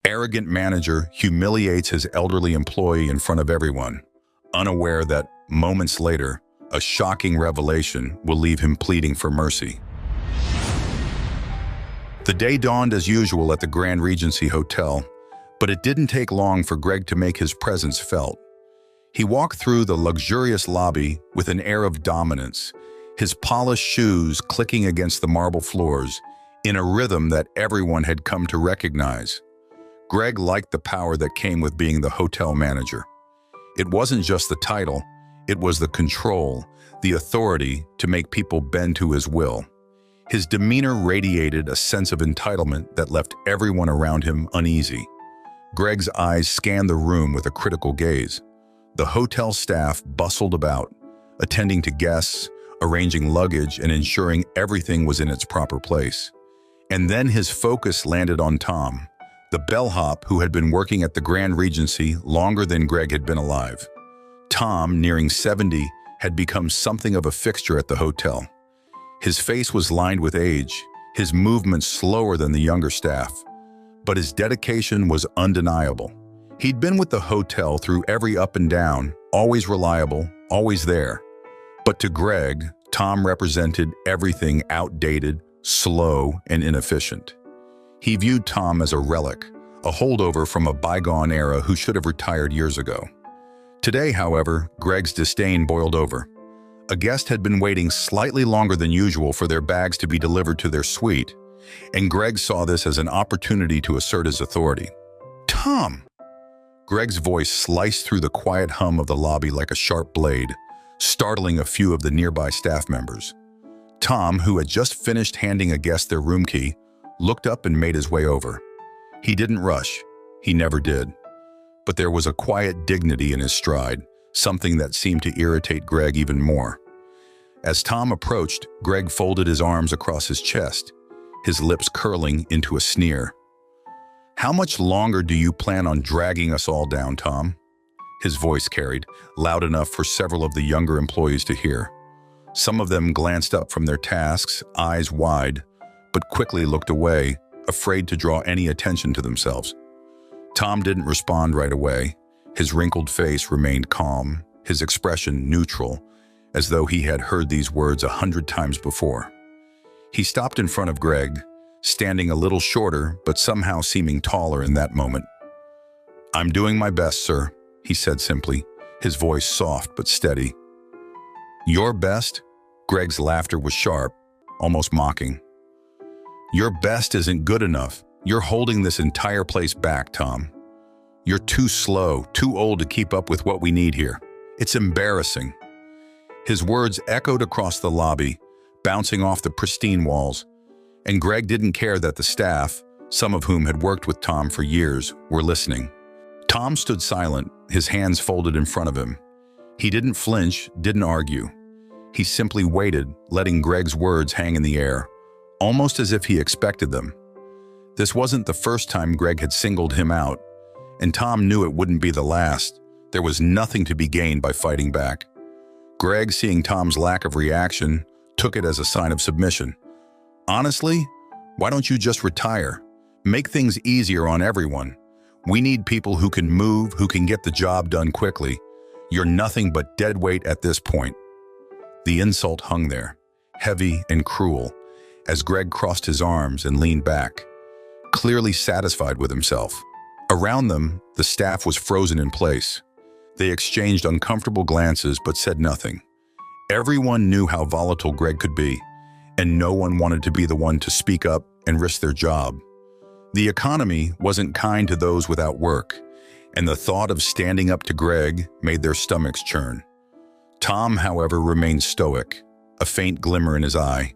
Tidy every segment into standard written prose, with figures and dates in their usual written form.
Arrogant manager humiliates his elderly employee in front of everyone, unaware that, moments later, a shocking revelation will leave him pleading for mercy. The day dawned as usual at the Grand Regency Hotel, but it didn't take long for Greg to make his presence felt. He walked through the luxurious lobby with an air of dominance, his polished shoes clicking against the marble floors in a rhythm that everyone had come to recognize. Greg liked the power that came with being the hotel manager. It wasn't just the title, it was the control, the authority to make people bend to his will. His demeanor radiated a sense of entitlement that left everyone around him uneasy. Greg's eyes scanned the room with a critical gaze. The hotel staff bustled about, attending to guests, arranging luggage, and ensuring everything was in its proper place. And then his focus landed on Tom, the bellhop who had been working at the Grand Regency longer than Greg had been alive. Tom, nearing 70, had become something of a fixture at the hotel. His face was lined with age, his movements slower than the younger staff, but his dedication was undeniable. He'd been with the hotel through every up and down, always reliable, always there. But to Greg, Tom represented everything outdated, slow, and inefficient. He viewed Tom as a relic, a holdover from a bygone era who should have retired years ago. Today, however, Greg's disdain boiled over. A guest had been waiting slightly longer than usual for their bags to be delivered to their suite, and Greg saw this as an opportunity to assert his authority. "Tom!" Greg's voice sliced through the quiet hum of the lobby like a sharp blade, startling a few of the nearby staff members. Tom, who had just finished handing a guest their room key, looked up and made his way over. He didn't rush. He never did. But there was a quiet dignity in his stride, something that seemed to irritate Greg even more. As Tom approached, Greg folded his arms across his chest, his lips curling into a sneer. "How much longer do you plan on dragging us all down, Tom?" His voice carried, loud enough for several of the younger employees to hear. Some of them glanced up from their tasks, eyes wide, but quickly looked away, afraid to draw any attention to themselves. Tom didn't respond right away. His wrinkled face remained calm, his expression neutral, as though he had heard these words 100 times before. He stopped in front of Greg, standing a little shorter but somehow seeming taller in that moment. "I'm doing my best, sir," he said simply, his voice soft but steady. "Your best?" Greg's laughter was sharp, almost mocking. "Your best isn't good enough. You're holding this entire place back, Tom. You're too slow, too old to keep up with what we need here. It's embarrassing." His words echoed across the lobby, bouncing off the pristine walls, and Greg didn't care that the staff, some of whom had worked with Tom for years, were listening. Tom stood silent, his hands folded in front of him. He didn't flinch, didn't argue. He simply waited, letting Greg's words hang in the air, almost as if he expected them. This wasn't the first time Greg had singled him out, and Tom knew it wouldn't be the last. There was nothing to be gained by fighting back. Greg, seeing Tom's lack of reaction, took it as a sign of submission. "Honestly, why don't you just retire? Make things easier on everyone. We need people who can move, who can get the job done quickly. You're nothing but dead weight at this point." The insult hung there, heavy and cruel, as Greg crossed his arms and leaned back, clearly satisfied with himself. Around them, the staff was frozen in place. They exchanged uncomfortable glances but said nothing. Everyone knew how volatile Greg could be, and no one wanted to be the one to speak up and risk their job. The economy wasn't kind to those without work, and the thought of standing up to Greg made their stomachs churn. Tom, however, remained stoic, a faint glimmer in his eye.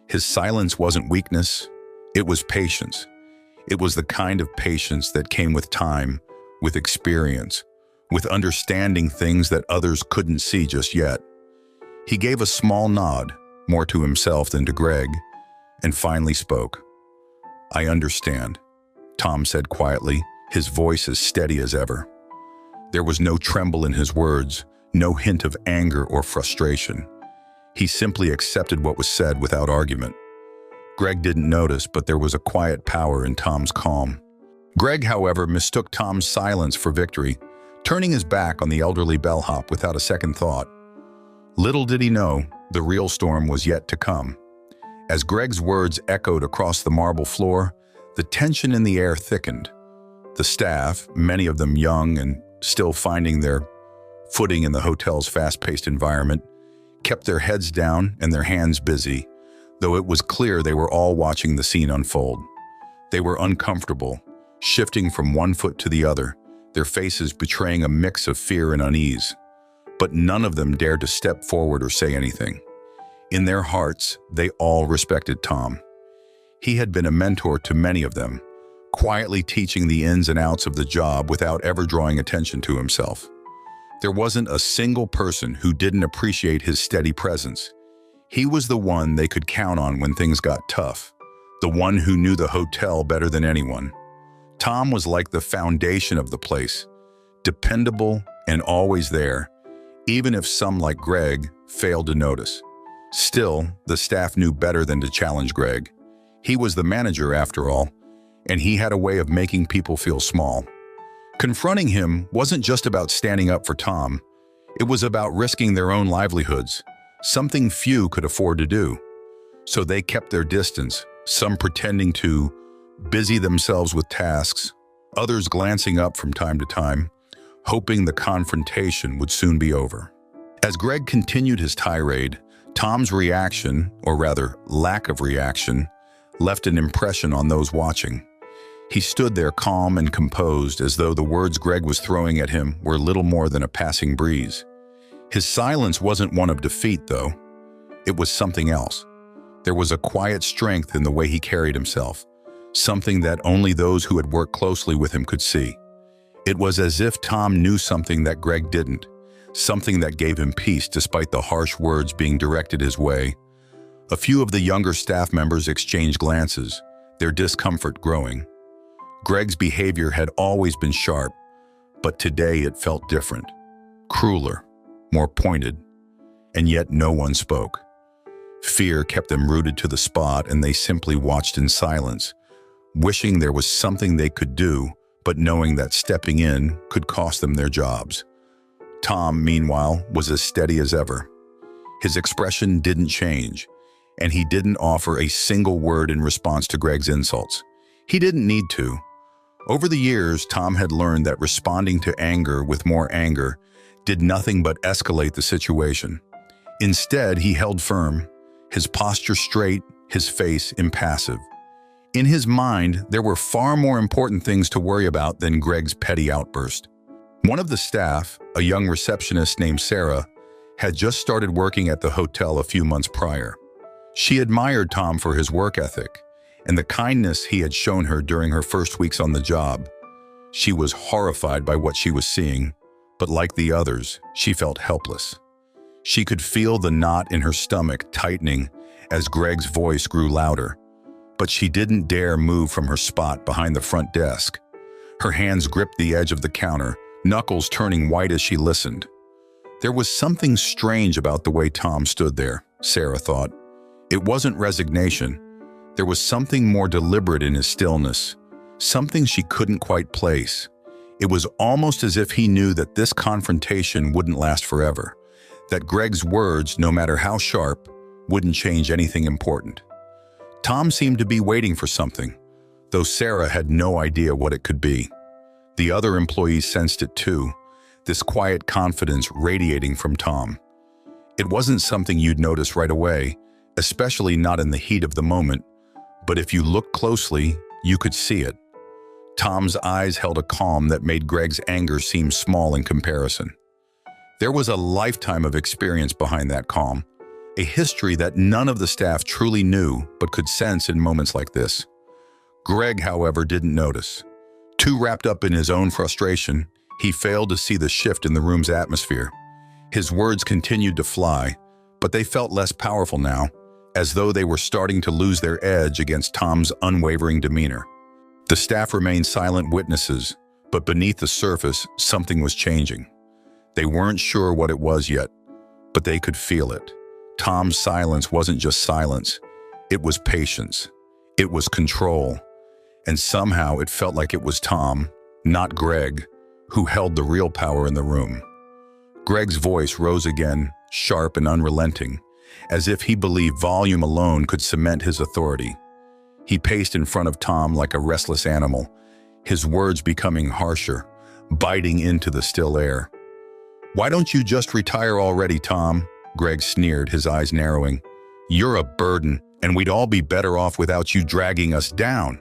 His silence wasn't weakness, it was patience. It was the kind of patience that came with time, with experience, with understanding things that others couldn't see just yet. He gave a small nod, more to himself than to Greg, and finally spoke. "I understand," Tom said quietly, his voice as steady as ever. There was no tremble in his words, no hint of anger or frustration. He simply accepted what was said without argument. Greg didn't notice, but there was a quiet power in Tom's calm. Greg, however, mistook Tom's silence for victory, turning his back on the elderly bellhop without a second thought. Little did he know, the real storm was yet to come. As Greg's words echoed across the marble floor, the tension in the air thickened. The staff, many of them young and still finding their footing in the hotel's fast-paced environment, kept their heads down and their hands busy, though it was clear they were all watching the scene unfold. They were uncomfortable, shifting from one foot to the other, their faces betraying a mix of fear and unease. But none of them dared to step forward or say anything. In their hearts, they all respected Tom. He had been a mentor to many of them, quietly teaching the ins and outs of the job without ever drawing attention to himself. There wasn't a single person who didn't appreciate his steady presence. He was the one they could count on when things got tough, the one who knew the hotel better than anyone. Tom was like the foundation of the place, dependable and always there, even if some like Greg failed to notice. Still, the staff knew better than to challenge Greg. He was the manager after all, and he had a way of making people feel small. Confronting him wasn't just about standing up for Tom, it was about risking their own livelihoods, something few could afford to do. So they kept their distance, some pretending to busy themselves with tasks, others glancing up from time to time, hoping the confrontation would soon be over. As Greg continued his tirade, Tom's reaction, or rather lack of reaction, left an impression on those watching. He stood there calm and composed, as though the words Greg was throwing at him were little more than a passing breeze. His silence wasn't one of defeat, though. It was something else. There was a quiet strength in the way he carried himself, something that only those who had worked closely with him could see. It was as if Tom knew something that Greg didn't, something that gave him peace despite the harsh words being directed his way. A few of the younger staff members exchanged glances, their discomfort growing. Greg's behavior had always been sharp, but today it felt different, crueler, more pointed, and yet no one spoke. Fear kept them rooted to the spot, and they simply watched in silence, wishing there was something they could do, but knowing that stepping in could cost them their jobs. Tom, meanwhile, was as steady as ever. His expression didn't change, and he didn't offer a single word in response to Greg's insults. He didn't need to. Over the years, Tom had learned that responding to anger with more anger did nothing but escalate the situation. Instead, he held firm, his posture straight, his face impassive. In his mind, there were far more important things to worry about than Greg's petty outburst. One of the staff, a young receptionist named Sarah, had just started working at the hotel a few months prior. She admired Tom for his work ethic and the kindness he had shown her during her first weeks on the job. She was horrified by what she was seeing, but like the others, she felt helpless. She could feel the knot in her stomach tightening as Greg's voice grew louder, but she didn't dare move from her spot behind the front desk. Her hands gripped the edge of the counter, knuckles turning white as she listened. There was something strange about the way Tom stood there, Sarah thought. It wasn't resignation. There was something more deliberate in his stillness, something she couldn't quite place. It was almost as if he knew that this confrontation wouldn't last forever, that Greg's words, no matter how sharp, wouldn't change anything important. Tom seemed to be waiting for something, though Sarah had no idea what it could be. The other employees sensed it too, this quiet confidence radiating from Tom. It wasn't something you'd notice right away, especially not in the heat of the moment, but if you looked closely, you could see it. Tom's eyes held a calm that made Greg's anger seem small in comparison. There was a lifetime of experience behind that calm, a history that none of the staff truly knew but could sense in moments like this. Greg, however, didn't notice. Too wrapped up in his own frustration, he failed to see the shift in the room's atmosphere. His words continued to fly, but they felt less powerful now, as though they were starting to lose their edge against Tom's unwavering demeanor. The staff remained silent witnesses, but beneath the surface, something was changing. They weren't sure what it was yet, but they could feel it. Tom's silence wasn't just silence, it was patience. It was control. and somehow it felt like it was Tom, not Greg, who held the real power in the room. Greg's voice rose again, sharp and unrelenting, as if he believed volume alone could cement his authority. He paced in front of Tom like a restless animal, his words becoming harsher, biting into the still air. "Why don't you just retire already, Tom?" Greg sneered, his eyes narrowing. "You're a burden, and we'd all be better off without you dragging us down."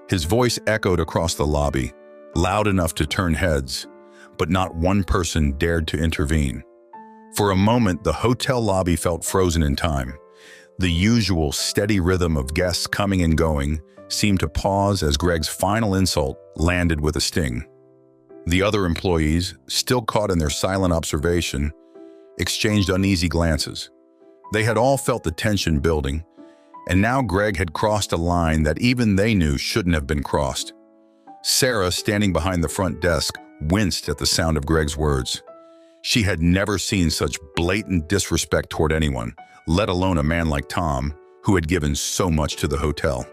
His voice echoed across the lobby, loud enough to turn heads, but not one person dared to intervene. For a moment, the hotel lobby felt frozen in time. The usual steady rhythm of guests coming and going seemed to pause as Greg's final insult landed with a sting. The other employees, still caught in their silent observation, exchanged uneasy glances. They had all felt the tension building, and now Greg had crossed a line that even they knew shouldn't have been crossed. Sarah, standing behind the front desk, winced at the sound of Greg's words. She had never seen such blatant disrespect toward anyone, let alone a man like Tom, who had given so much to the hotel.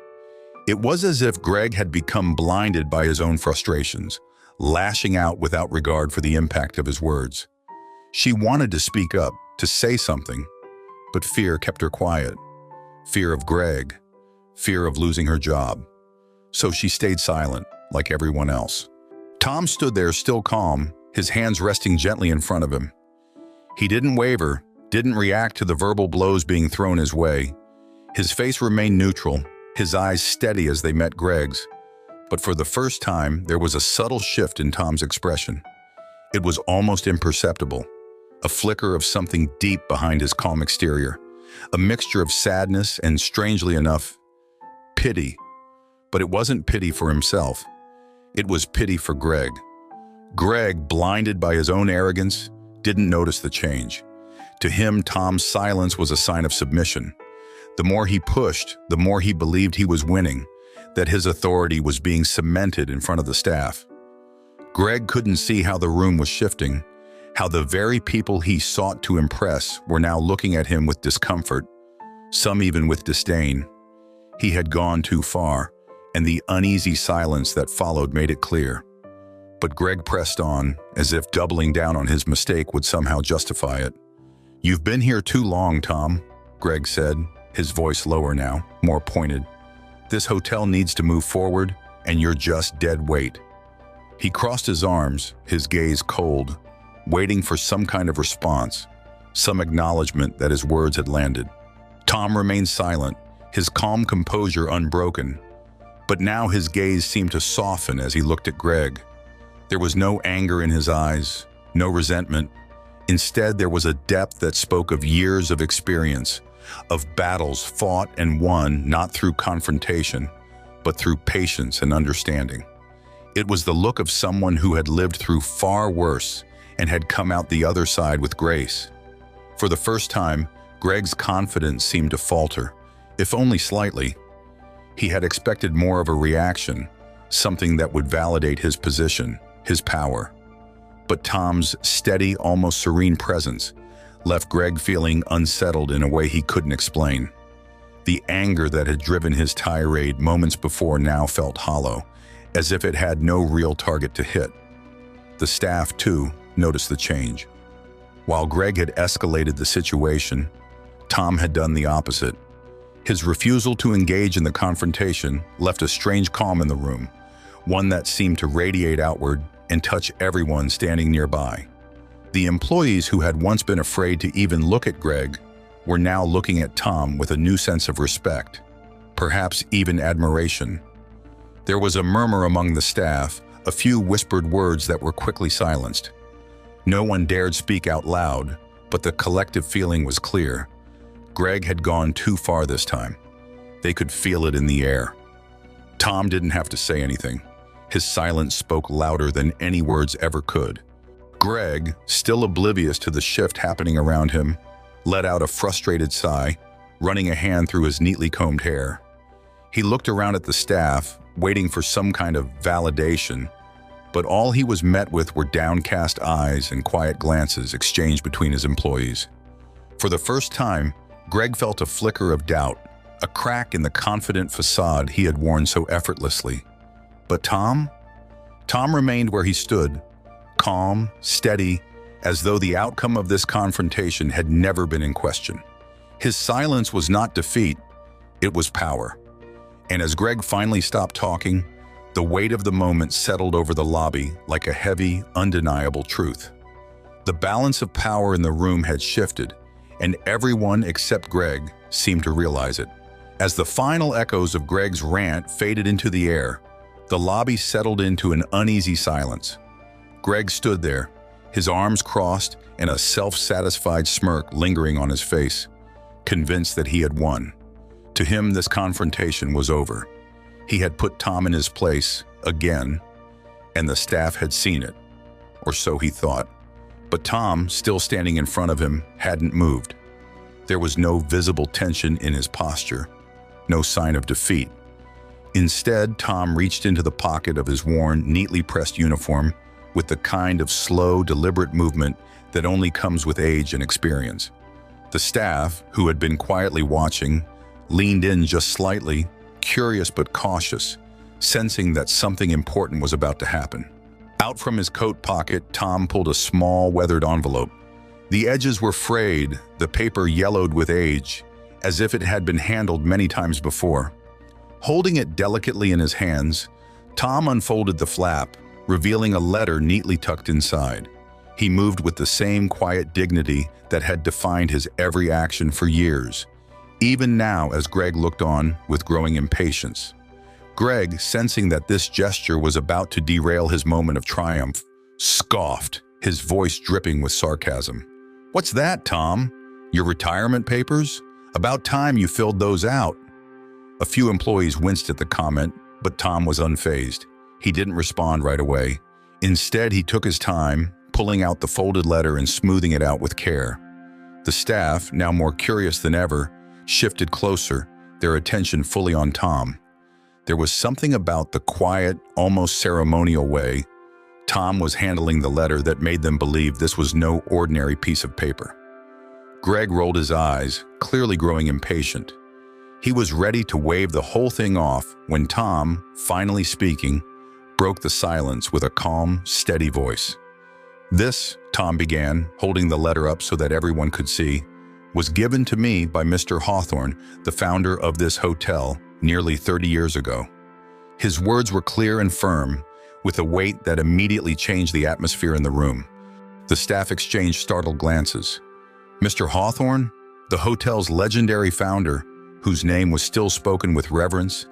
It was as if Greg had become blinded by his own frustrations, lashing out without regard for the impact of his words. She wanted to speak up, to say something, but fear kept her quiet. Fear of Greg, fear of losing her job. So she stayed silent, like everyone else. Tom stood there still calm, his hands resting gently in front of him. He didn't waver, didn't react to the verbal blows being thrown his way. His face remained neutral, his eyes steady as they met Greg's. But for the first time, there was a subtle shift in Tom's expression. It was almost imperceptible, a flicker of something deep behind his calm exterior, a mixture of sadness and, strangely enough, pity. But it wasn't pity for himself. It was pity for Greg. Greg, blinded by his own arrogance, didn't notice the change. To him, Tom's silence was a sign of submission. The more he pushed, the more he believed he was winning, that his authority was being cemented in front of the staff. Greg couldn't see how the room was shifting, how the very people he sought to impress were now looking at him with discomfort, some even with disdain. He had gone too far, and the uneasy silence that followed made it clear. But Greg pressed on, as if doubling down on his mistake would somehow justify it. "You've been here too long, Tom," Greg said, his voice lower now, more pointed. "This hotel needs to move forward, and you're just dead weight." He crossed his arms, his gaze cold, waiting for some kind of response, some acknowledgement that his words had landed. Tom remained silent, his calm composure unbroken. But now his gaze seemed to soften as he looked at Greg. There was no anger in his eyes, no resentment. Instead, there was a depth that spoke of years of experience, of battles fought and won not through confrontation, but through patience and understanding. It was the look of someone who had lived through far worse and had come out the other side with grace. For the first time, Greg's confidence seemed to falter, if only slightly. He had expected more of a reaction, something that would validate his position, his power. But Tom's steady, almost serene presence left Greg feeling unsettled in a way he couldn't explain. The anger that had driven his tirade moments before now felt hollow, as if it had no real target to hit. The staff, too, noticed the change. While Greg had escalated the situation, Tom had done the opposite. His refusal to engage in the confrontation left a strange calm in the room, one that seemed to radiate outward and touch everyone standing nearby. The employees who had once been afraid to even look at Greg were now looking at Tom with a new sense of respect, perhaps even admiration. There was a murmur among the staff, a few whispered words that were quickly silenced. No one dared speak out loud, but the collective feeling was clear. Greg had gone too far this time. They could feel it in the air. Tom didn't have to say anything. His silence spoke louder than any words ever could. Greg, still oblivious to the shift happening around him, let out a frustrated sigh, running a hand through his neatly combed hair. He looked around at the staff, waiting for some kind of validation, but all he was met with were downcast eyes and quiet glances exchanged between his employees. For the first time, Greg felt a flicker of doubt, a crack in the confident facade he had worn so effortlessly. But Tom? Tom remained where he stood, calm, steady, as though the outcome of this confrontation had never been in question. His silence was not defeat, it was power. And as Greg finally stopped talking, the weight of the moment settled over the lobby like a heavy, undeniable truth. The balance of power in the room had shifted, and everyone except Greg seemed to realize it. As the final echoes of Greg's rant faded into the air, the lobby settled into an uneasy silence. Greg stood there, his arms crossed and a self-satisfied smirk lingering on his face, convinced that he had won. To him, this confrontation was over. He had put Tom in his place again, and the staff had seen it, or so he thought. But Tom, still standing in front of him, hadn't moved. There was no visible tension in his posture, no sign of defeat. Instead, Tom reached into the pocket of his worn, neatly pressed uniform with the kind of slow, deliberate movement that only comes with age and experience. The staff, who had been quietly watching, leaned in just slightly, curious but cautious, sensing that something important was about to happen. Out from his coat pocket, Tom pulled a small, weathered envelope. The edges were frayed, the paper yellowed with age, as if it had been handled many times before. Holding it delicately in his hands, Tom unfolded the flap, revealing a letter neatly tucked inside. He moved with the same quiet dignity that had defined his every action for years, even now as Greg looked on with growing impatience. Greg, sensing that this gesture was about to derail his moment of triumph, scoffed, his voice dripping with sarcasm. "What's that, Tom? Your retirement papers? About time you filled those out." A few employees winced at the comment, but Tom was unfazed. He didn't respond right away. Instead, he took his time, pulling out the folded letter and smoothing it out with care. The staff, now more curious than ever, shifted closer, their attention fully on Tom. There was something about the quiet, almost ceremonial way Tom was handling the letter that made them believe this was no ordinary piece of paper. Greg rolled his eyes, clearly growing impatient. He was ready to wave the whole thing off when Tom, finally speaking, broke the silence with a calm, steady voice. "This," Tom began, holding the letter up so that everyone could see, "was given to me by Mr. Hawthorne, the founder of this hotel, nearly 30 years ago." His words were clear and firm, with a weight that immediately changed the atmosphere in the room. The staff exchanged startled glances. Mr. Hawthorne, the hotel's legendary founder, whose name was still spoken with reverence,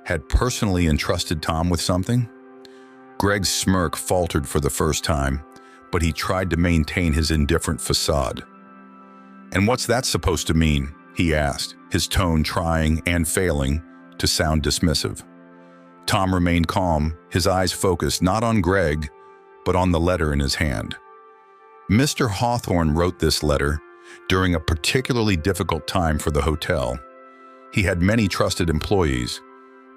had personally entrusted Tom with something? Greg's smirk faltered for the first time, but he tried to maintain his indifferent facade. "And what's that supposed to mean?" he asked, his tone trying and failing to sound dismissive. Tom remained calm, his eyes focused not on Greg, but on the letter in his hand. Mr. Hawthorne wrote this letter during a particularly difficult time for the hotel. He had many trusted employees,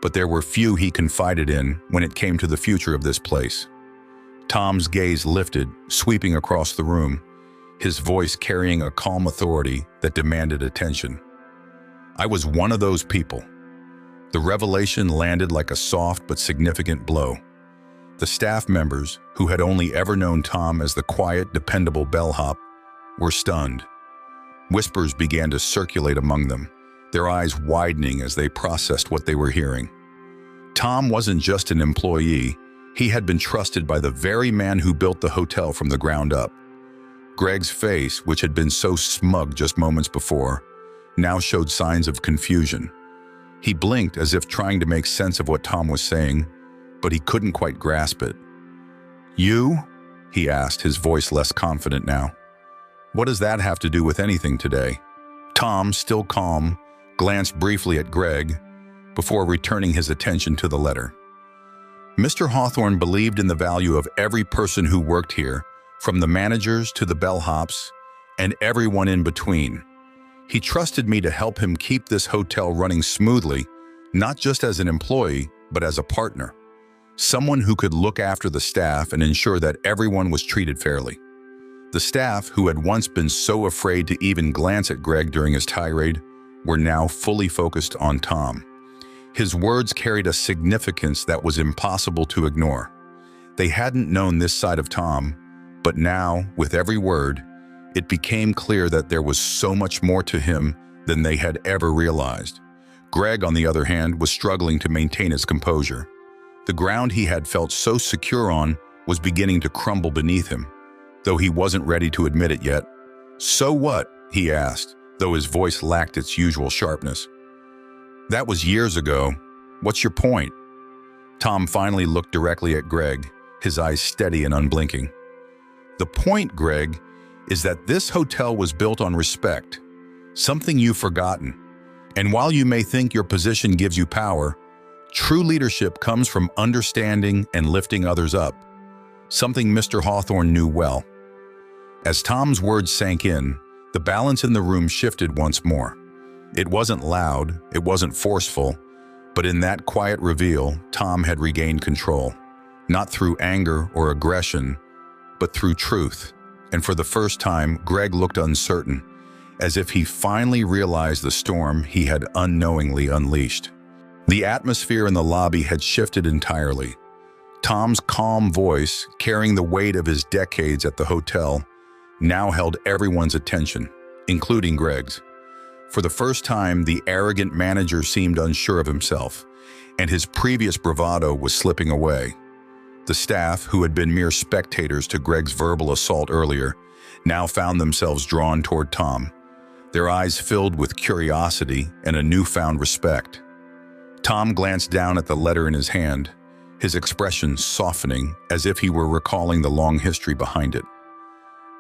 but there were few he confided in when it came to the future of this place. Tom's gaze lifted, sweeping across the room, his voice carrying a calm authority that demanded attention. "I was one of those people." The revelation landed like a soft but significant blow. The staff members, who had only ever known Tom as the quiet, dependable bellhop, were stunned. Whispers began to circulate among them, their eyes widening as they processed what they were hearing. Tom wasn't just an employee, he had been trusted by the very man who built the hotel from the ground up. Greg's face, which had been so smug just moments before, now showed signs of confusion. He blinked as if trying to make sense of what Tom was saying, but he couldn't quite grasp it. "You?" he asked, his voice less confident now. "What does that have to do with anything today?" Tom, still calm, glanced briefly at Greg before returning his attention to the letter. Mr. Hawthorne believed in the value of every person who worked here, from the managers to the bellhops and everyone in between. He trusted me to help him keep this hotel running smoothly, not just as an employee, but as a partner. Someone who could look after the staff and ensure that everyone was treated fairly. The staff, who had once been so afraid to even glance at Greg during his tirade, were now fully focused on Tom. His words carried a significance that was impossible to ignore. They hadn't known this side of Tom, but now, with every word, it became clear that there was so much more to him than they had ever realized. Greg, on the other hand, was struggling to maintain his composure. The ground he had felt so secure on was beginning to crumble beneath him, though he wasn't ready to admit it yet. "So what?" he asked, though his voice lacked its usual sharpness. "That was years ago. What's your point?" Tom finally looked directly at Greg, his eyes steady and unblinking. "The point, Greg, is that this hotel was built on respect, something you've forgotten. And while you may think your position gives you power, true leadership comes from understanding and lifting others up, something Mr. Hawthorne knew well." As Tom's words sank in, the balance in the room shifted once more. It wasn't loud, it wasn't forceful, but in that quiet reveal, Tom had regained control, not through anger or aggression, but through truth. And for the first time, Greg looked uncertain, as if he finally realized the storm he had unknowingly unleashed. The atmosphere in the lobby had shifted entirely. Tom's calm voice, carrying the weight of his decades at the hotel, now held everyone's attention, including Greg's. For the first time, the arrogant manager seemed unsure of himself, and his previous bravado was slipping away. The staff, who had been mere spectators to Greg's verbal assault earlier, now found themselves drawn toward Tom, their eyes filled with curiosity and a newfound respect. Tom glanced down at the letter in his hand, his expression softening as if he were recalling the long history behind it.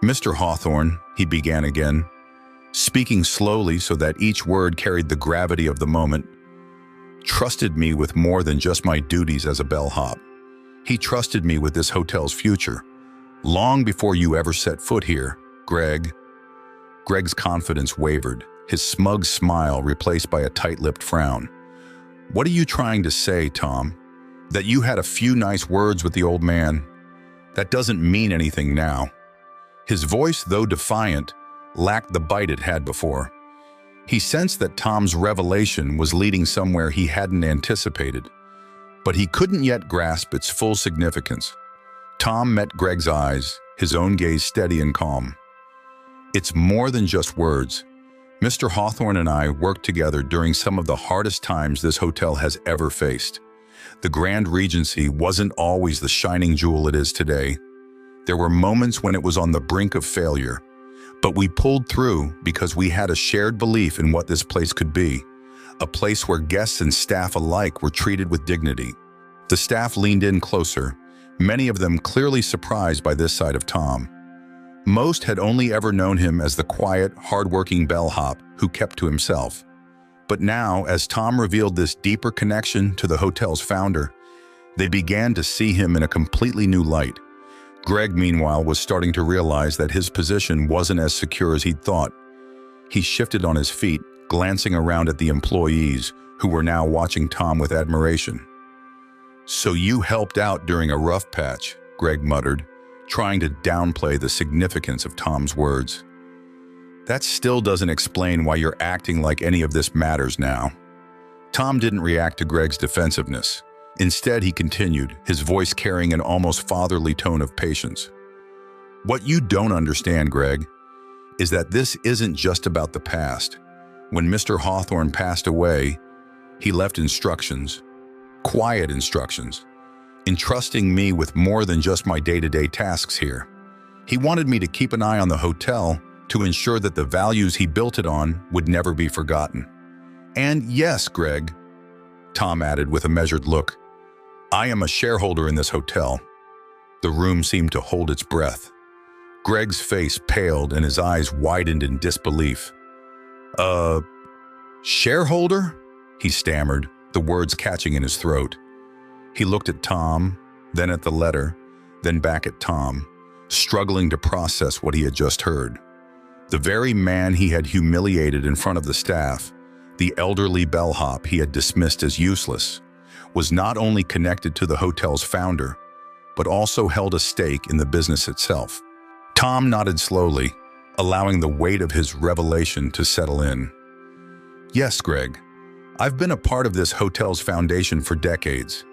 "Mr. Hawthorne," he began again, speaking slowly so that each word carried the gravity of the moment, "trusted me with more than just my duties as a bellhop. He trusted me with this hotel's future, long before you ever set foot here, Greg." Greg's confidence wavered, his smug smile replaced by a tight-lipped frown. "What are you trying to say, Tom? That you had a few nice words with the old man? That doesn't mean anything now." His voice, though defiant, lacked the bite it had before. He sensed that Tom's revelation was leading somewhere he hadn't anticipated, but he couldn't yet grasp its full significance. Tom met Greg's eyes, his own gaze steady and calm. "It's more than just words. Mr. Hawthorne and I worked together during some of the hardest times this hotel has ever faced. The Grand Regency wasn't always the shining jewel it is today. There were moments when it was on the brink of failure, but we pulled through because we had a shared belief in what this place could be, a place where guests and staff alike were treated with dignity." The staff leaned in closer, many of them clearly surprised by this side of Tom. Most had only ever known him as the quiet, hard-working bellhop who kept to himself. But now, as Tom revealed this deeper connection to the hotel's founder, they began to see him in a completely new light. Greg, meanwhile, was starting to realize that his position wasn't as secure as he'd thought. He shifted on his feet, glancing around at the employees, who were now watching Tom with admiration. "So you helped out during a rough patch," Greg muttered, trying to downplay the significance of Tom's words. "That still doesn't explain why you're acting like any of this matters now." Tom didn't react to Greg's defensiveness. Instead, he continued, his voice carrying an almost fatherly tone of patience. "What you don't understand, Greg, is that this isn't just about the past. When Mr. Hawthorne passed away, he left instructions, quiet instructions, entrusting me with more than just my day-to-day tasks here. He wanted me to keep an eye on the hotel to ensure that the values he built it on would never be forgotten. And yes, Greg," Tom added with a measured look, "I am a shareholder in this hotel." The room seemed to hold its breath. Greg's face paled and his eyes widened in disbelief. Shareholder?" he stammered, the words catching in his throat. He looked at Tom, then at the letter, then back at Tom, struggling to process what he had just heard. The very man he had humiliated in front of the staff, the elderly bellhop he had dismissed as useless, was not only connected to the hotel's founder, but also held a stake in the business itself. Tom nodded slowly, allowing the weight of his revelation to settle in. Yes, Greg. I've been a part of this hotel's foundation for decades.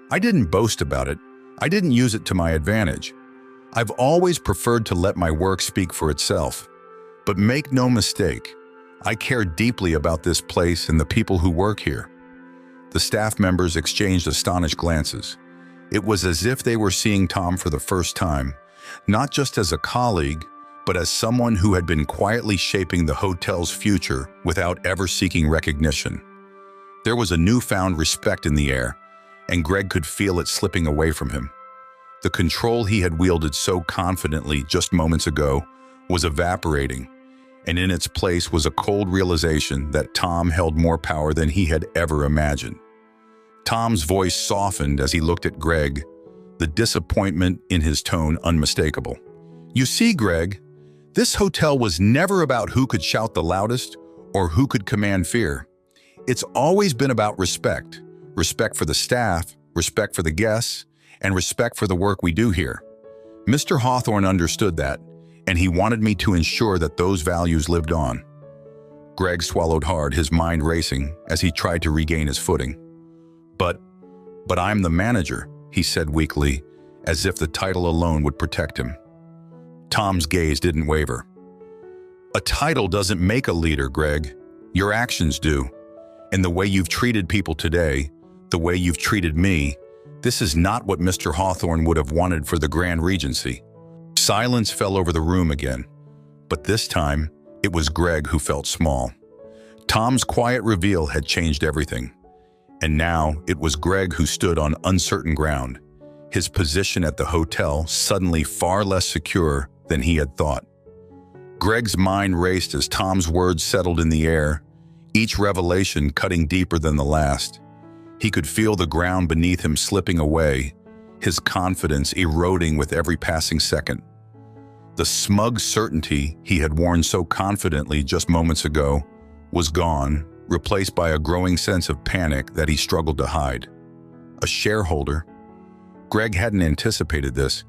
I didn't boast about it. I didn't use it to my advantage. I've always preferred to let my work speak for itself. But make no mistake, I care deeply about this place and the people who work here. The staff members exchanged astonished glances. It was as if they were seeing Tom for the first time, not just as a colleague, but as someone who had been quietly shaping the hotel's future without ever seeking recognition. There was a newfound respect in the air, and Greg could feel it slipping away from him. The control he had wielded so confidently just moments ago was evaporating, and in its place was a cold realization that Tom held more power than he had ever imagined. Tom's voice softened as he looked at Greg, the disappointment in his tone unmistakable. You see, Greg, this hotel was never about who could shout the loudest or who could command fear. It's always been about respect. Respect for the staff, respect for the guests, and respect for the work we do here. Mr. Hawthorne understood that, and he wanted me to ensure that those values lived on. Greg swallowed hard, his mind racing as he tried to regain his footing. But I'm the manager, he said weakly, as if the title alone would protect him. Tom's gaze didn't waver. A title doesn't make a leader, Greg. Your actions do. And the way you've treated people today, the way you've treated me, this is not what Mr. Hawthorne would have wanted for the Grand Regency. Silence fell over the room again, but this time it was Greg who felt small. Tom's quiet reveal had changed everything, and now it was Greg who stood on uncertain ground, his position at the hotel suddenly far less secure than he had thought. Greg's mind raced as Tom's words settled in the air, each revelation cutting deeper than the last. He could feel the ground beneath him slipping away, his confidence eroding with every passing second. The smug certainty he had worn so confidently just moments ago was gone, replaced by a growing sense of panic that he struggled to hide. A shareholder? Greg hadn't anticipated this.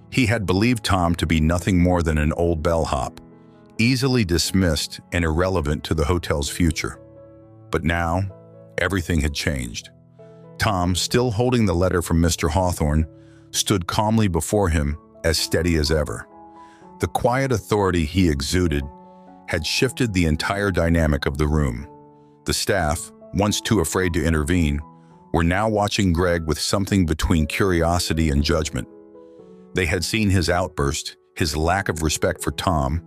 He had believed Tom to be nothing more than an old bellhop, easily dismissed and irrelevant to the hotel's future. But now, everything had changed. Tom, still holding the letter from Mr. Hawthorne, stood calmly before him, as steady as ever. The quiet authority he exuded had shifted the entire dynamic of the room. The staff, once too afraid to intervene, were now watching Greg with something between curiosity and judgment. They had seen his outburst, his lack of respect for Tom,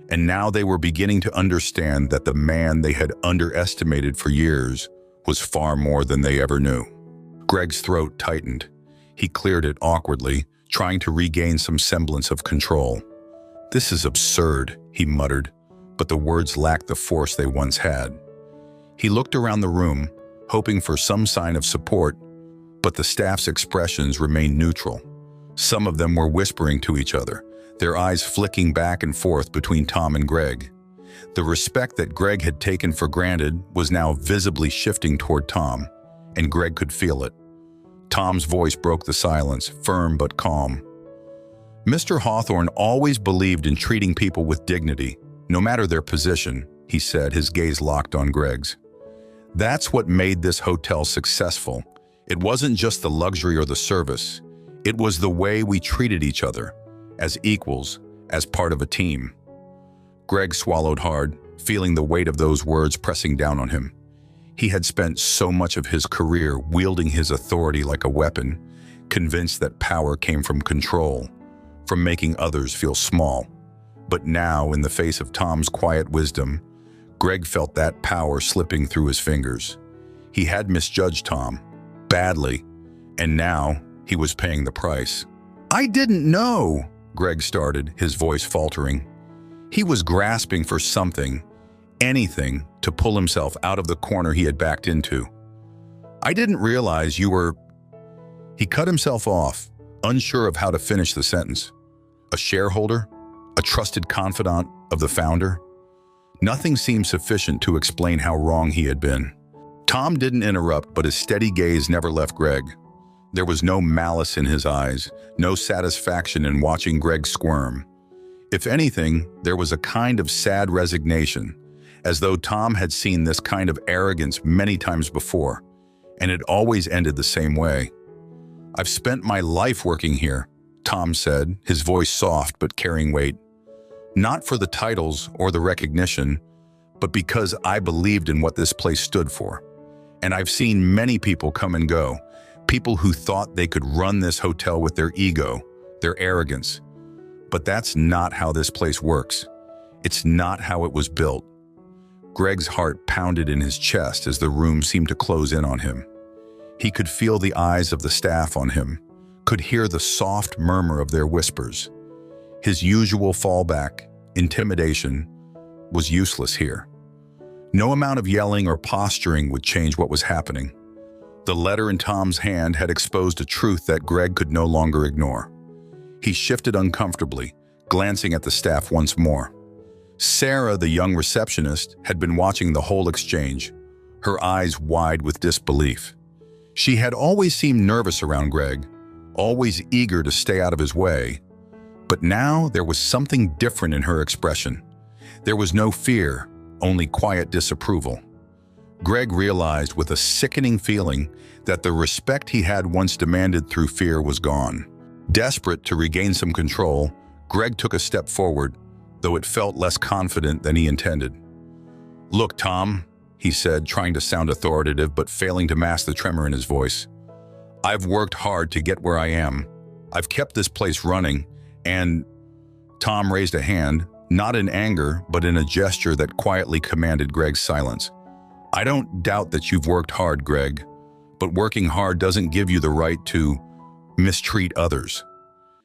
and now they were beginning to understand that the man they had underestimated for years was far more than they ever knew. Greg's throat tightened. He cleared it awkwardly, trying to regain some semblance of control. "This is absurd," he muttered, but the words lacked the force they once had. He looked around the room, hoping for some sign of support, but the staff's expressions remained neutral. Some of them were whispering to each other, their eyes flicking back and forth between Tom and Greg. The respect that Greg had taken for granted was now visibly shifting toward Tom, and Greg could feel it. Tom's voice broke the silence, firm but calm. "Mr. Hawthorne always believed in treating people with dignity, no matter their position," he said, his gaze locked on Greg's. "That's what made this hotel successful. It wasn't just the luxury or the service. It was the way we treated each other, as equals, as part of a team." Greg swallowed hard, feeling the weight of those words pressing down on him. He had spent so much of his career wielding his authority like a weapon, convinced that power came from control, from making others feel small. But now, in the face of Tom's quiet wisdom, Greg felt that power slipping through his fingers. He had misjudged Tom, badly, and now he was paying the price. "I didn't know," Greg started, his voice faltering. He was grasping for something, anything, to pull himself out of the corner he had backed into. "I didn't realize you were—" He cut himself off, unsure of how to finish the sentence. A shareholder? A trusted confidant of the founder? Nothing seemed sufficient to explain how wrong he had been. Tom didn't interrupt, but his steady gaze never left Greg. There was no malice in his eyes, no satisfaction in watching Greg squirm. If anything, there was a kind of sad resignation, as though Tom had seen this kind of arrogance many times before, and it always ended the same way. "I've spent my life working here," Tom said, his voice soft but carrying weight. "Not for the titles or the recognition, but because I believed in what this place stood for. And I've seen many people come and go, people who thought they could run this hotel with their ego, their arrogance. But that's not how this place works. It's not how it was built." Greg's heart pounded in his chest as the room seemed to close in on him. He could feel the eyes of the staff on him, could hear the soft murmur of their whispers. His usual fallback, intimidation, was useless here. No amount of yelling or posturing would change what was happening. The letter in Tom's hand had exposed a truth that Greg could no longer ignore. He shifted uncomfortably, glancing at the staff once more. Sarah, the young receptionist, had been watching the whole exchange, her eyes wide with disbelief. She had always seemed nervous around Greg, always eager to stay out of his way. But now there was something different in her expression. There was no fear, only quiet disapproval. Greg realized with a sickening feeling that the respect he had once demanded through fear was gone. Desperate to regain some control, Greg took a step forward, though it felt less confident than he intended. "Look, Tom," he said, trying to sound authoritative but failing to mask the tremor in his voice. "I've worked hard to get where I am. I've kept this place running, and—" Tom raised a hand, not in anger, but in a gesture that quietly commanded Greg's silence. "I don't doubt that you've worked hard, Greg, but working hard doesn't give you the right to mistreat others."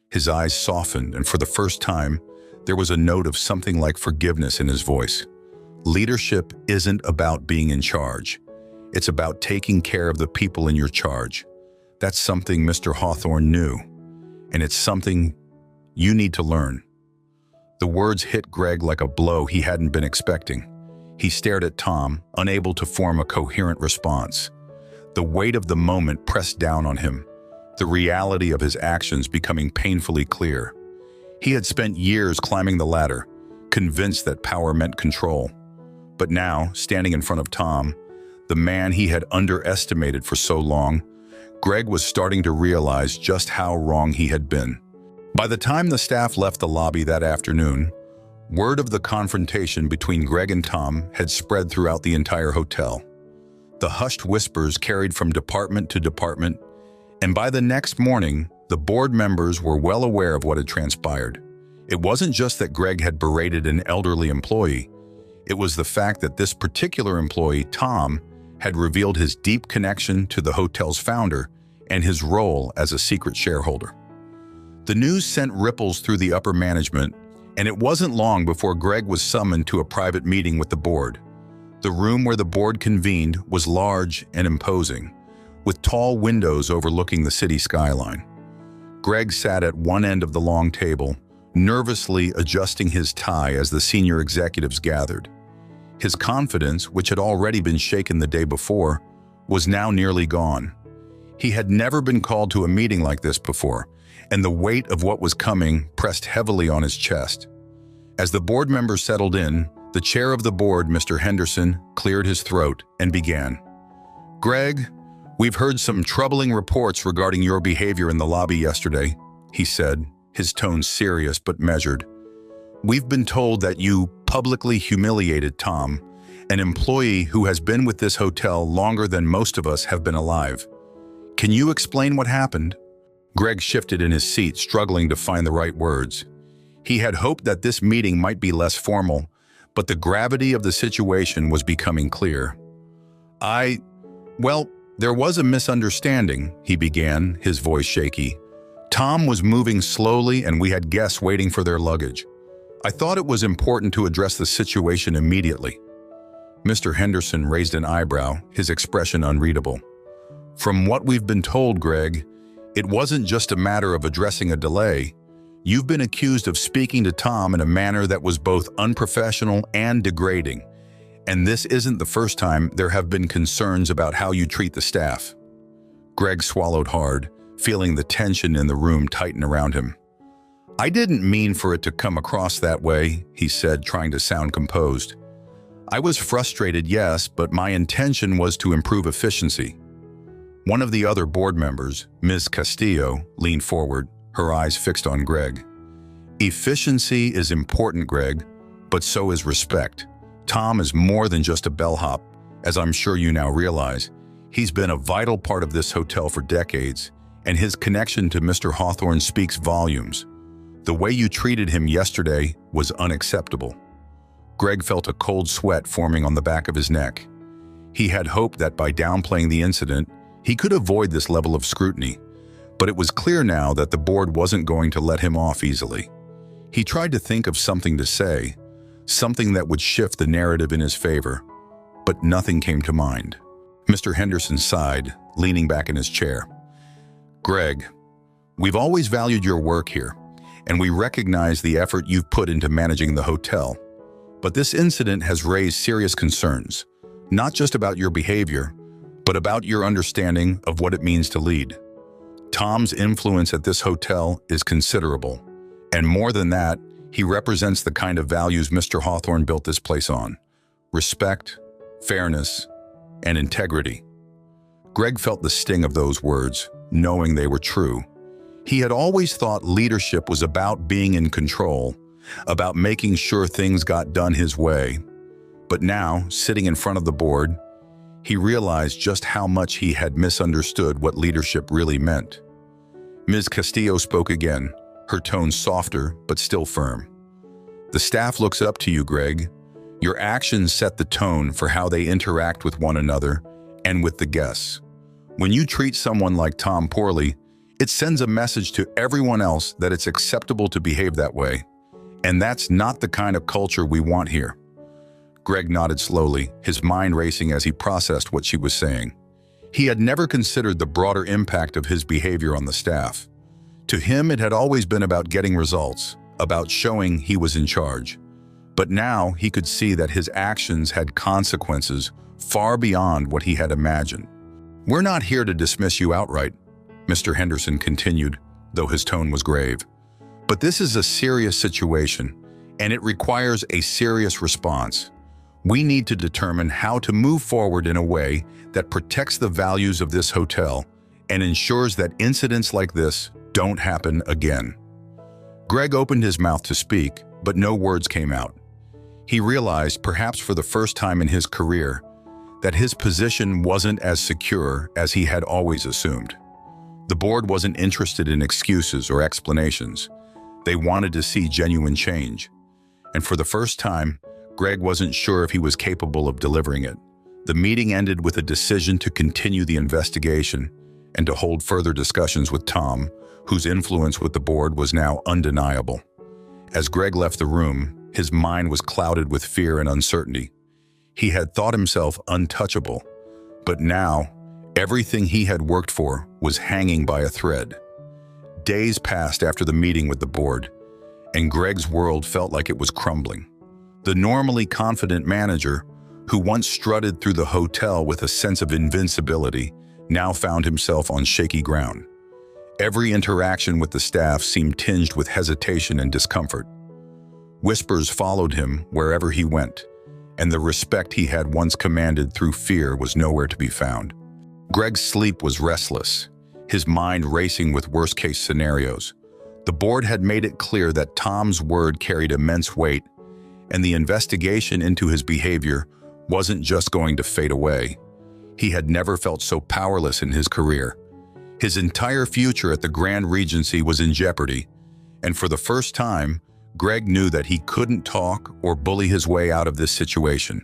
His eyes softened, and for the first time, there was a note of something like forgiveness in his voice. Leadership isn't about being in charge. It's about taking care of the people in your charge. That's something Mr. Hawthorne knew, and it's something you need to learn. The words hit Greg like a blow he hadn't been expecting. He stared at Tom, unable to form a coherent response. The weight of the moment pressed down on him, the reality of his actions becoming painfully clear. He had spent years climbing the ladder, convinced that power meant control. But now, standing in front of Tom, the man he had underestimated for so long, Greg was starting to realize just how wrong he had been. By the time the staff left the lobby that afternoon, word of the confrontation between Greg and Tom had spread throughout the entire hotel. The hushed whispers carried from department to department, and by the next morning, the board members were well aware of what had transpired. It wasn't just that Greg had berated an elderly employee. It was the fact that this particular employee, Tom, had revealed his deep connection to the hotel's founder and his role as a secret shareholder. The news sent ripples through the upper management, and it wasn't long before Greg was summoned to a private meeting with the board. The room where the board convened was large and imposing, with tall windows overlooking the city skyline. Greg sat at one end of the long table, nervously adjusting his tie as the senior executives gathered. His confidence, which had already been shaken the day before, was now nearly gone. He had never been called to a meeting like this before, and the weight of what was coming pressed heavily on his chest. As the board members settled in, the chair of the board, Mr. Henderson, cleared his throat and began. "Greg, we've heard some troubling reports regarding your behavior in the lobby yesterday," he said, his tone serious but measured. "We've been told that you publicly humiliated Tom, an employee who has been with this hotel longer than most of us have been alive. Can you explain what happened?" Greg shifted in his seat, struggling to find the right words. He had hoped that this meeting might be less formal, but the gravity of the situation was becoming clear. Well, there was a misunderstanding," he began, his voice shaky. "Tom was moving slowly and we had guests waiting for their luggage. I thought it was important to address the situation immediately." Mr. Henderson raised an eyebrow, his expression unreadable. "From what we've been told, Greg, it wasn't just a matter of addressing a delay. You've been accused of speaking to Tom in a manner that was both unprofessional and degrading. And this isn't the first time there have been concerns about how you treat the staff." Greg swallowed hard, feeling the tension in the room tighten around him. "I didn't mean for it to come across that way," he said, trying to sound composed. I was frustrated, yes, but my intention was to improve efficiency. One of the other board members, Ms. Castillo, leaned forward, her eyes fixed on Greg. Efficiency is important, Greg, but so is respect. Tom is more than just a bellhop, as I'm sure you now realize. He's been a vital part of this hotel for decades, and his connection to Mr. Hawthorne speaks volumes. The way you treated him yesterday was unacceptable. Greg felt a cold sweat forming on the back of his neck. He had hoped that by downplaying the incident, he could avoid this level of scrutiny, but it was clear now that the board wasn't going to let him off easily. He tried to think of something to say, something that would shift the narrative in his favor, but nothing came to mind. Mr. Henderson sighed, leaning back in his chair. Greg, we've always valued your work here, and we recognize the effort you've put into managing the hotel. But this incident has raised serious concerns, not just about your behavior, but about your understanding of what it means to lead. Tom's influence at this hotel is considerable, and more than that, he represents the kind of values Mr. Hawthorne built this place on: respect, fairness, and integrity. Greg felt the sting of those words, knowing they were true. He had always thought leadership was about being in control, about making sure things got done his way. But now, sitting in front of the board, he realized just how much he had misunderstood what leadership really meant. Ms. Castillo spoke again, her tone softer but still firm. The staff looks up to you, Greg. Your actions set the tone for how they interact with one another and with the guests. When you treat someone like Tom poorly, it sends a message to everyone else that it's acceptable to behave that way. And that's not the kind of culture we want here. Greg nodded slowly, his mind racing as he processed what she was saying. He had never considered the broader impact of his behavior on the staff. To him, it had always been about getting results, about showing he was in charge. But now he could see that his actions had consequences far beyond what he had imagined. We're not here to dismiss you outright, Mr. Henderson continued, though his tone was grave. But this is a serious situation, and it requires a serious response. We need to determine how to move forward in a way that protects the values of this hotel and ensures that incidents like this don't happen again. Greg opened his mouth to speak, but no words came out. He realized, perhaps for the first time in his career, that his position wasn't as secure as he had always assumed. The board wasn't interested in excuses or explanations. They wanted to see genuine change. And for the first time, Greg wasn't sure if he was capable of delivering it. The meeting ended with a decision to continue the investigation and to hold further discussions with Tom, whose influence with the board was now undeniable. As Greg left the room, his mind was clouded with fear and uncertainty. He had thought himself untouchable, but now everything he had worked for was hanging by a thread. Days passed after the meeting with the board, and Greg's world felt like it was crumbling. The normally confident manager, who once strutted through the hotel with a sense of invincibility, now found himself on shaky ground. Every interaction with the staff seemed tinged with hesitation and discomfort. Whispers followed him wherever he went, and the respect he had once commanded through fear was nowhere to be found. Greg's sleep was restless, his mind racing with worst-case scenarios. The board had made it clear that Tom's word carried immense weight, and the investigation into his behavior wasn't just going to fade away. He had never felt so powerless in his career. His entire future at the Grand Regency was in jeopardy, and for the first time, Greg knew that he couldn't talk or bully his way out of this situation.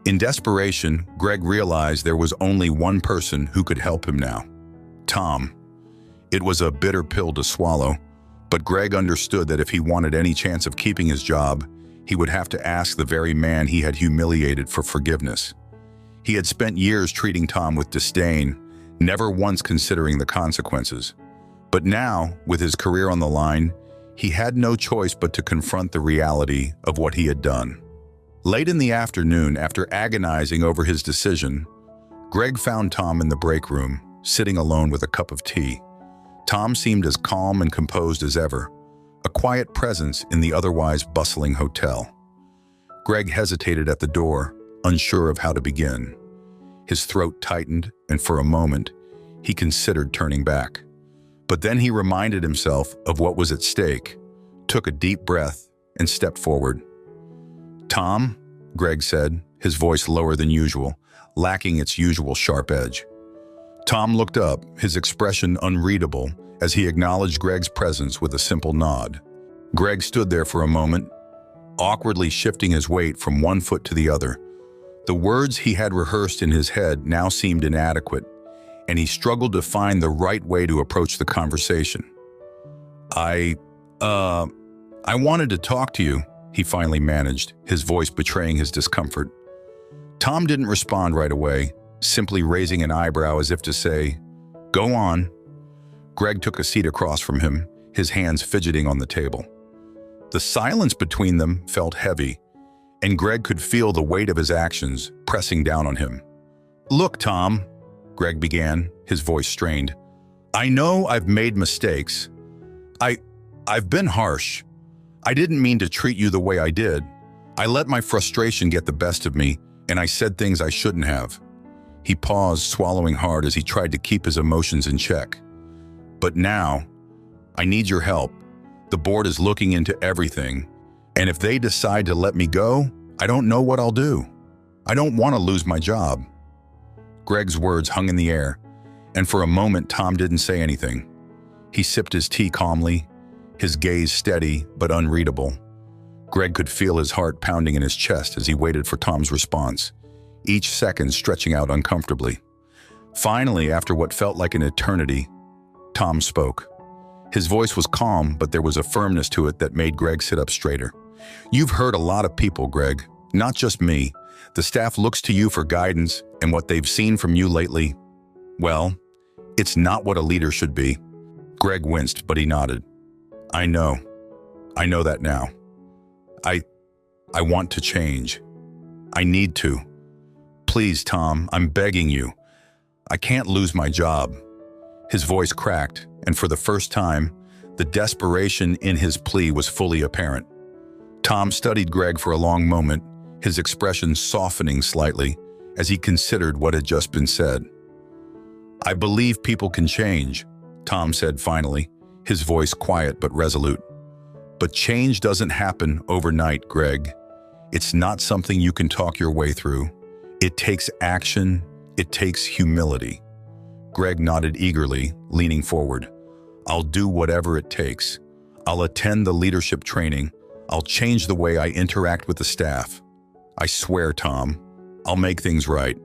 In desperation, Greg realized there was only one person who could help him now: Tom. It was a bitter pill to swallow, but Greg understood that if he wanted any chance of keeping his job, he would have to ask the very man he had humiliated for forgiveness. He had spent years treating Tom with disdain, never once considering the consequences. But now, with his career on the line, he had no choice but to confront the reality of what he had done. Late in the afternoon, after agonizing over his decision, Greg found Tom in the break room, sitting alone with a cup of tea. Tom seemed as calm and composed as ever, a quiet presence in the otherwise bustling hotel. Greg hesitated at the door, unsure of how to begin. His throat tightened, and for a moment, he considered turning back. But then he reminded himself of what was at stake, took a deep breath, and stepped forward. "Tom," Greg said, his voice lower than usual, lacking its usual sharp edge. Tom looked up, his expression unreadable, as he acknowledged Greg's presence with a simple nod. Greg stood there for a moment, awkwardly shifting his weight from one foot to the other. The words he had rehearsed in his head now seemed inadequate, and he struggled to find the right way to approach the conversation. I wanted to talk to you," he finally managed, his voice betraying his discomfort. Tom didn't respond right away, simply raising an eyebrow as if to say, "Go on." Greg took a seat across from him, his hands fidgeting on the table. The silence between them felt heavy, and Greg could feel the weight of his actions pressing down on him. "Look, Tom," Greg began, his voice strained. "I know I've made mistakes. I've been harsh. I didn't mean to treat you the way I did. I let my frustration get the best of me, and I said things I shouldn't have." He paused, swallowing hard as he tried to keep his emotions in check. "But now, I need your help. The board is looking into everything, and if they decide to let me go, I don't know what I'll do. I don't want to lose my job." Greg's words hung in the air, and for a moment Tom didn't say anything. He sipped his tea calmly, his gaze steady but unreadable. Greg could feel his heart pounding in his chest as he waited for Tom's response, each second stretching out uncomfortably. Finally, after what felt like an eternity, Tom spoke. His voice was calm, but there was a firmness to it that made Greg sit up straighter. "You've hurt a lot of people, Greg, not just me. The staff looks to you for guidance, and what they've seen from you lately, well, it's not what a leader should be." Greg winced, but he nodded. I know that now. I want to change. I need to. Please, Tom, I'm begging you. I can't lose my job." His voice cracked, and for the first time, the desperation in his plea was fully apparent. Tom studied Greg for a long moment, his expression softening slightly as he considered what had just been said. "I believe people can change," Tom said finally, his voice quiet but resolute. "But change doesn't happen overnight, Greg. It's not something you can talk your way through. It takes action. It takes humility." Greg nodded eagerly, leaning forward. "I'll do whatever it takes. I'll attend the leadership training. I'll change the way I interact with the staff. I swear, Tom, I'll make things right."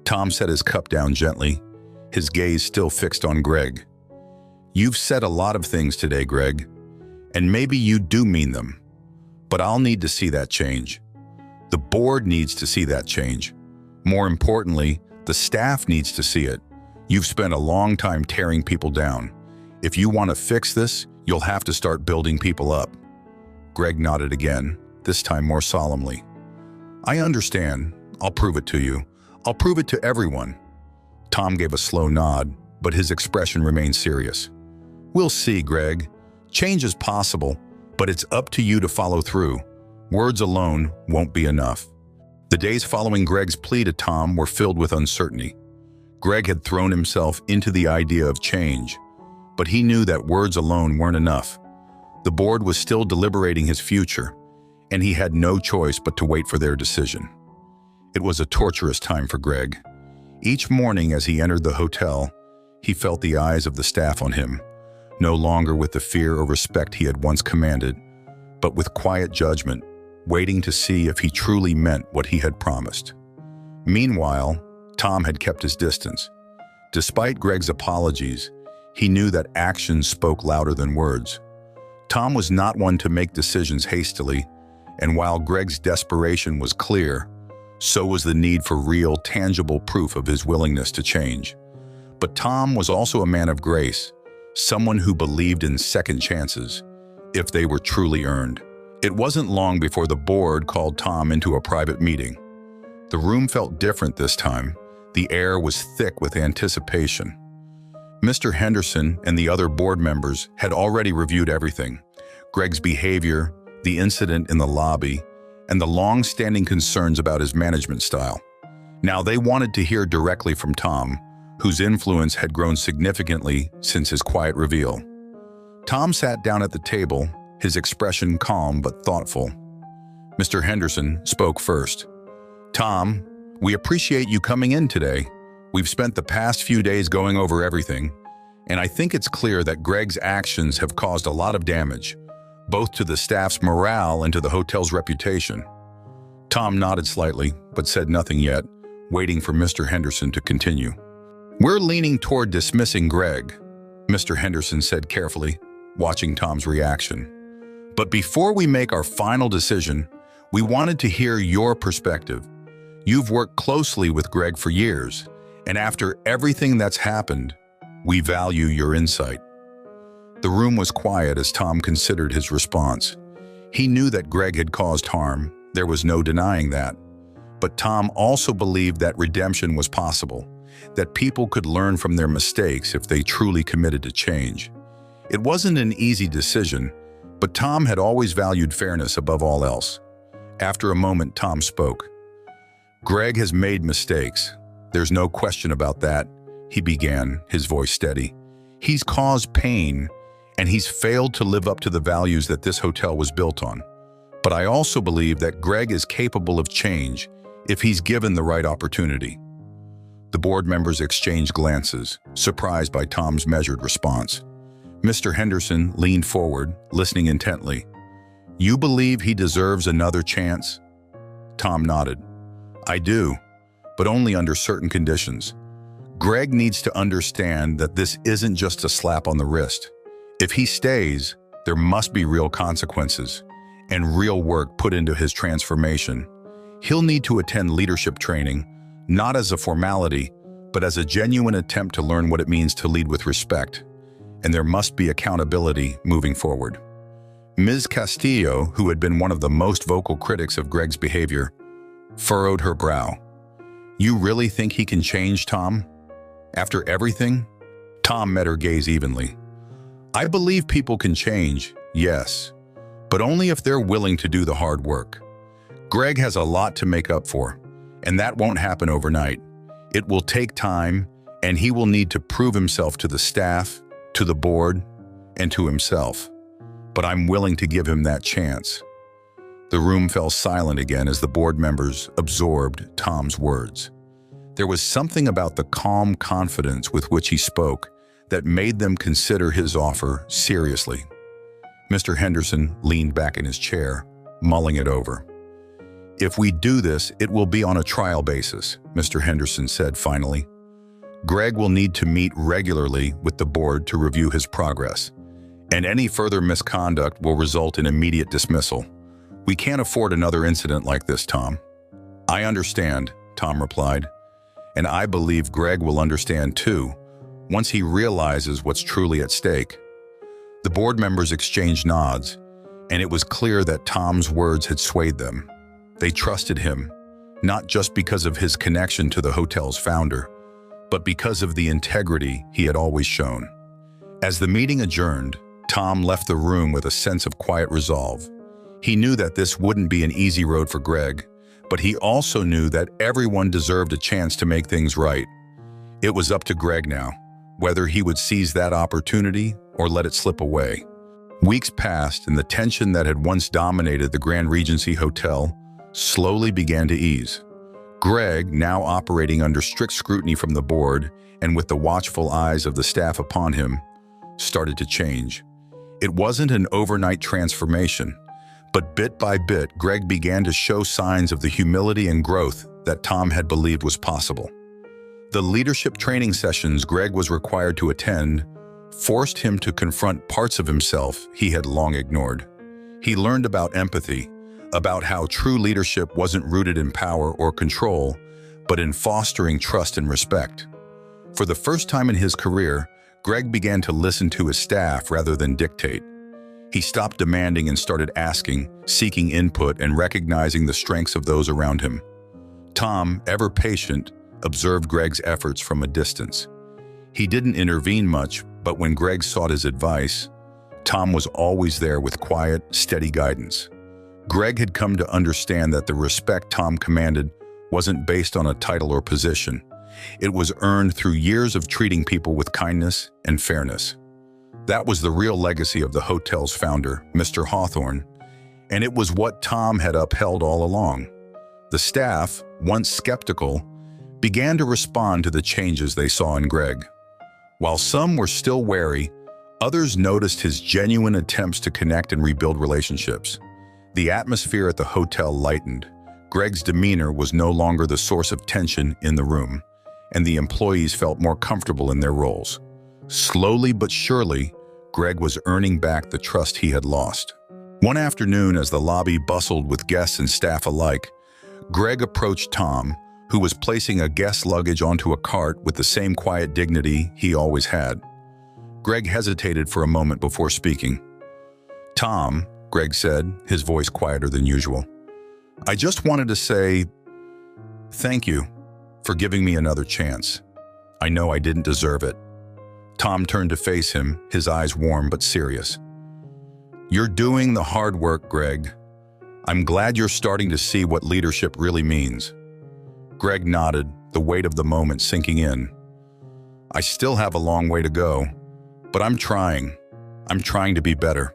Tom set his cup down gently, his gaze still fixed on Greg. "You've said a lot of things today, Greg, and maybe you do mean them, but I'll need to see that change. The board needs to see that change. More importantly, the staff needs to see it. You've spent a long time tearing people down. If you want to fix this, you'll have to start building people up." Greg nodded again, this time more solemnly. "I understand. I'll prove it to you. I'll prove it to everyone." Tom gave a slow nod, but his expression remained serious. "We'll see, Greg. Change is possible, but it's up to you to follow through. Words alone won't be enough." The days following Greg's plea to Tom were filled with uncertainty. Greg had thrown himself into the idea of change, but he knew that words alone weren't enough. The board was still deliberating his future, and he had no choice but to wait for their decision. It was a torturous time for Greg. Each morning as he entered the hotel, he felt the eyes of the staff on him, no longer with the fear or respect he had once commanded, but with quiet judgment, waiting to see if he truly meant what he had promised. Meanwhile, Tom had kept his distance. Despite Greg's apologies, he knew that actions spoke louder than words. Tom was not one to make decisions hastily, and while Greg's desperation was clear, so was the need for real, tangible proof of his willingness to change. But Tom was also a man of grace, someone who believed in second chances, if they were truly earned. It wasn't long before the board called Tom into a private meeting. The room felt different this time. The air was thick with anticipation. Mr. Henderson and the other board members had already reviewed everything: Greg's behavior, the incident in the lobby, and the long-standing concerns about his management style. Now they wanted to hear directly from Tom, whose influence had grown significantly since his quiet reveal. Tom sat down at the table, his expression calm but thoughtful. Mr. Henderson spoke first. "Tom, we appreciate you coming in today. We've spent the past few days going over everything, and I think it's clear that Greg's actions have caused a lot of damage, both to the staff's morale and to the hotel's reputation." Tom nodded slightly, but said nothing yet, waiting for Mr. Henderson to continue. "We're leaning toward dismissing Greg," Mr. Henderson said carefully, watching Tom's reaction. "But before we make our final decision, we wanted to hear your perspective. You've worked closely with Greg for years, and after everything that's happened, we value your insight." The room was quiet as Tom considered his response. He knew that Greg had caused harm, there was no denying that. But Tom also believed that redemption was possible, that people could learn from their mistakes if they truly committed to change. It wasn't an easy decision, but Tom had always valued fairness above all else. After a moment, Tom spoke. "Greg has made mistakes. There's no question about that," he began, his voice steady. "He's caused pain, and he's failed to live up to the values that this hotel was built on. But I also believe that Greg is capable of change if he's given the right opportunity." The board members exchanged glances, surprised by Tom's measured response. Mr. Henderson leaned forward, listening intently. "You believe he deserves another chance?" Tom nodded. "I do, but only under certain conditions. Greg needs to understand that this isn't just a slap on the wrist. If he stays, there must be real consequences and real work put into his transformation. He'll need to attend leadership training, not as a formality, but as a genuine attempt to learn what it means to lead with respect. And there must be accountability moving forward." Ms. Castillo, who had been one of the most vocal critics of Greg's behavior, furrowed her brow. "You really think he can change, Tom? After everything?" Tom met her gaze evenly. "I believe people can change, yes, but only if they're willing to do the hard work. Greg has a lot to make up for, and that won't happen overnight. It will take time, and he will need to prove himself to the staff, to the board, and to himself. But I'm willing to give him that chance." The room fell silent again as the board members absorbed Tom's words. There was something about the calm confidence with which he spoke that made them consider his offer seriously. Mr. Henderson leaned back in his chair, mulling it over. "If we do this, it will be on a trial basis," Mr. Henderson said finally. "Greg will need to meet regularly with the board to review his progress, and any further misconduct will result in immediate dismissal. We can't afford another incident like this, Tom." "I understand," Tom replied, "and I believe Greg will understand too, once he realizes what's truly at stake." The board members exchanged nods, and it was clear that Tom's words had swayed them. They trusted him, not just because of his connection to the hotel's founder, but because of the integrity he had always shown. As the meeting adjourned, Tom left the room with a sense of quiet resolve. He knew that this wouldn't be an easy road for Greg, but he also knew that everyone deserved a chance to make things right. It was up to Greg now, whether he would seize that opportunity or let it slip away. Weeks passed, and the tension that had once dominated the Grand Regency Hotel slowly began to ease. Greg, now operating under strict scrutiny from the board and with the watchful eyes of the staff upon him, started to change. It wasn't an overnight transformation, but bit by bit, Greg began to show signs of the humility and growth that Tom had believed was possible. The leadership training sessions Greg was required to attend forced him to confront parts of himself he had long ignored. He learned about empathy, about how true leadership wasn't rooted in power or control, but in fostering trust and respect. For the first time in his career, Greg began to listen to his staff rather than dictate. He stopped demanding and started asking, seeking input and recognizing the strengths of those around him. Tom, ever patient, observed Greg's efforts from a distance. He didn't intervene much, but when Greg sought his advice, Tom was always there with quiet, steady guidance. Greg had come to understand that the respect Tom commanded wasn't based on a title or position. It was earned through years of treating people with kindness and fairness. That was the real legacy of the hotel's founder, Mr. Hawthorne, and it was what Tom had upheld all along. The staff, once skeptical, began to respond to the changes they saw in Greg. While some were still wary, others noticed his genuine attempts to connect and rebuild relationships. The atmosphere at the hotel lightened. Greg's demeanor was no longer the source of tension in the room, and the employees felt more comfortable in their roles. Slowly but surely, Greg was earning back the trust he had lost. One afternoon, as the lobby bustled with guests and staff alike, Greg approached Tom, who was placing a guest's luggage onto a cart with the same quiet dignity he always had. Greg hesitated for a moment before speaking. "Tom," Greg said, his voice quieter than usual, "I just wanted to say thank you for giving me another chance. I know I didn't deserve it." Tom turned to face him, his eyes warm but serious. "You're doing the hard work, Greg. I'm glad you're starting to see what leadership really means." Greg nodded, the weight of the moment sinking in. "I still have a long way to go, but I'm trying. I'm trying to be better."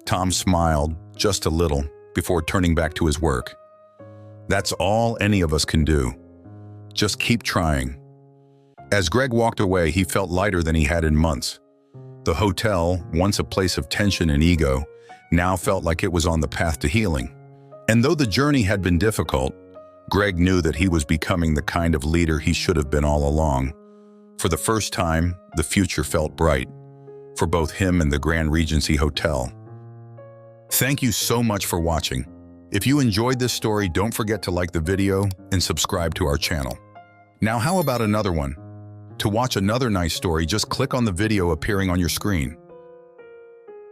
Tom smiled, just a little, before turning back to his work. "That's all any of us can do. Just keep trying." As Greg walked away, he felt lighter than he had in months. The hotel, once a place of tension and ego, now felt like it was on the path to healing. And though the journey had been difficult, Greg knew that he was becoming the kind of leader he should have been all along. For the first time, the future felt bright, for both him and the Grand Regency Hotel. Thank you so much for watching. If you enjoyed this story, don't forget to like the video and subscribe to our channel. Now, how about another one? To watch another nice story, just click on the video appearing on your screen.